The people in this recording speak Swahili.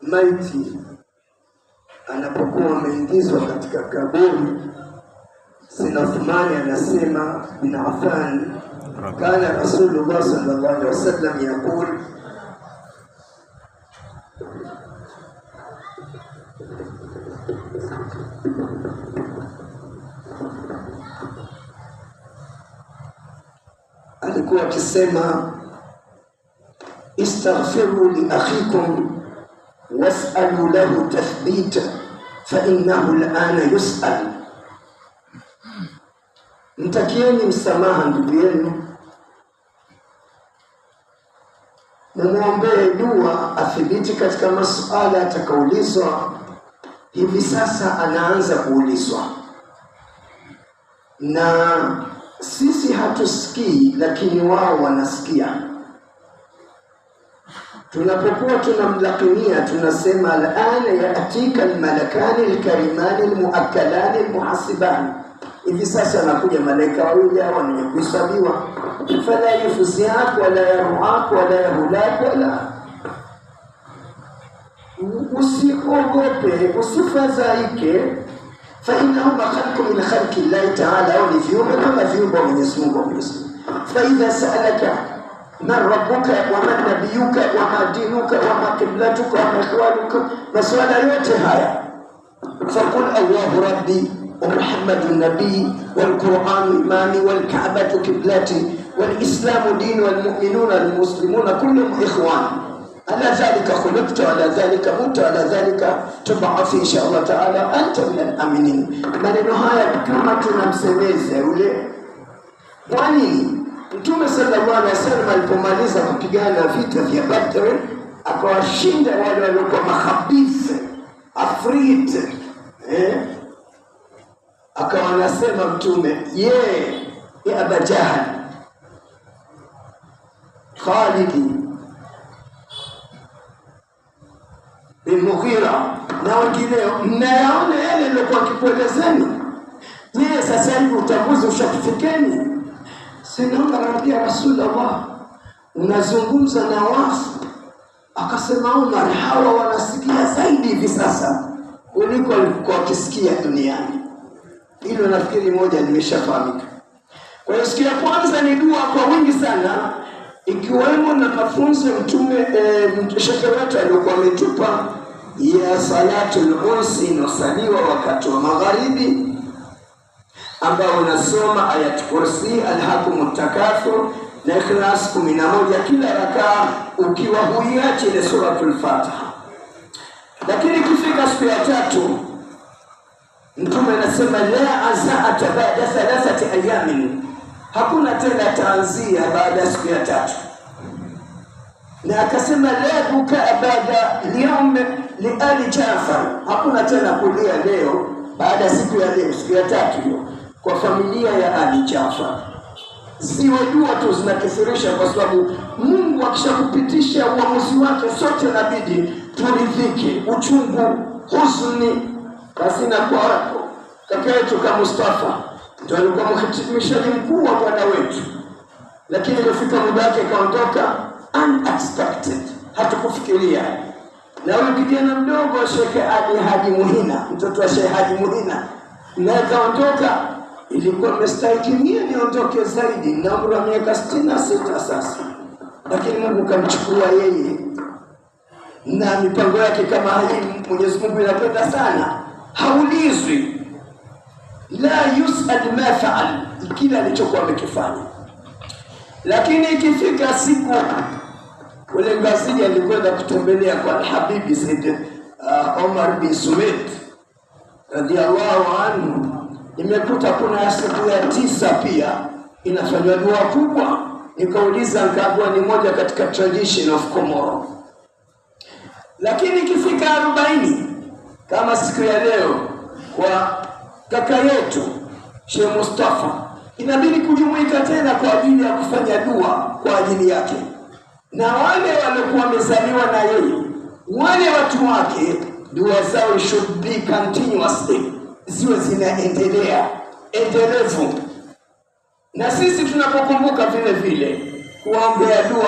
maiti anapokuwa ameingizwa katika kaburi, Sayyidina Uthman anasema bin Affan, kana Rasulullah sallallahu alaihi wasallam yaqul, alikuwa akisema, istaghfiru li akhikum was'alu lahu tathbita fa innahu al'ana yus'al, mtakieni msamaha ndugu yenu, mumuombee dua athibiti katika masuala atakaulizwa. Hivi sasa anaanza kuulizwa, na sisi hatusikii lakini wao wanasikia. Tunapokuwa tunamlakinia tunasema, al'ana ya'tika al-malakani al-karimani al-mu'akkalani al-muhasibani, hivi sasa anakuja malaika wawili wenye kuhesabiwa, fala yufziak wala yaruak wala yahulak wala. Usiogope, usifadhaike, fa innahum khalqu min khalqi Allah ta'ala, au ni viumbe kama viumbe wa Mwenyezi Mungu. Fa idha sa'alaka man rabbuka wa man nabiyuka wa ma dinuka wa ma qiblatuka wa ma ikhwanuka, maswala yote haya, faqul Allahu rabbi wa Muhammadun nabii wal Qur'anu imami wal Ka'batu qiblati wal Islamu dini wal mu'minuna wal muslimuna kulluhum ikhwan, ala dhalika khuliqtu ala dhalika mutu ala dhalika tub'ath insha Allah ta'ala anta min al-aminin. Maneno haya kama tunamsemeza yule mwani Mtume sallallahu alaihi wasallam alipomaliza kupigana vita vya Badr, akawashinda wale waliokuwa makhabith afrit, akawa anasema Mtume, ya Abu Jahl, Khalid bin Mughira na wengineo, mnayaona yale yaliokuwa kipoelezeni. Je, sasa hivi utambuzi ushakufikeni? Sinaomba rabia Rasulullah, unazungumza na wafu. Akasema Umar, hawa wanasikia zaidi hivi sasa kuliko walikuwa wakisikia duniani. Hilo nafikiri moja limeshafahamika. Kwa hiyo siku ya kwanza ni dua kwa wingi sana, ikiwemo na mafunzo Mtume shekhe wetu aliyokuwa ametupa ya salatul unsi inasaliwa wakati wa magharibi, ambao unasoma ayat kursi, alhaakumut takathur na ikhlas 11 kila rakaa, ukiwa huiache ile suratul Fatiha. Lakini ikifika siku ya tatu, Mtume anasema la azaata ba'da 3 ayamin, hakuna tena taanzia baada ya siku ya tatu. Na akasema la buka ba'da al-yawm li ali Jafar, hakuna tena kulia leo baada ya siku ya leo, siku ya tatu hiyo, kwa familia ya Ali Jafar. Siwe dua tu zinakithirisha, kwa sababu Mungu akishakupitisha uamuzi wake sote inabidi turidhike. Uchungu, huzuni, basi na kwa kaka yetu kama Mustafa ndio alikuwa mhitimishaji mkuu wa bwana wetu, lakini ilifika muda wake kaondoka unexpected, hatukufikiria. Na huyu kijana mdogo Sheikh Ali Haji Muhina, mtoto wa Sheikh Haji Muhina, na kaondoka, ilikuwa mstahikimia niondoke zaidi na umri wa miaka 66 sasa, lakini Mungu kamchukua yeye na mipango yake kama hii. Mwenyezi Mungu anapenda sana, haulizwi, la yus'al ma fa'al, kila alichokuwa amekifanya. Lakini ikifika siku ule Ngazija alikwenda kutembelea kwa Habibi Said Omar bin Suwaid radhiallahu anhu, nimekuta kuna siku ya 9 pia inafanywa dua kubwa. Nikauliza, nikaambiwa ni moja katika tradition of Komoro. Lakini ikifika 40 kama siku ya leo kwa kaka yetu Sheikh Mustafa, inabidi kujumuika tena kwa ajili ya kufanya dua kwa ajili yake na wale waliokuwa wamezaliwa na yeye, wale watu wake. Dua zao should be continuously, ziwe zinaendelea endelevu, na sisi tunapokumbuka vile vile kuombea dua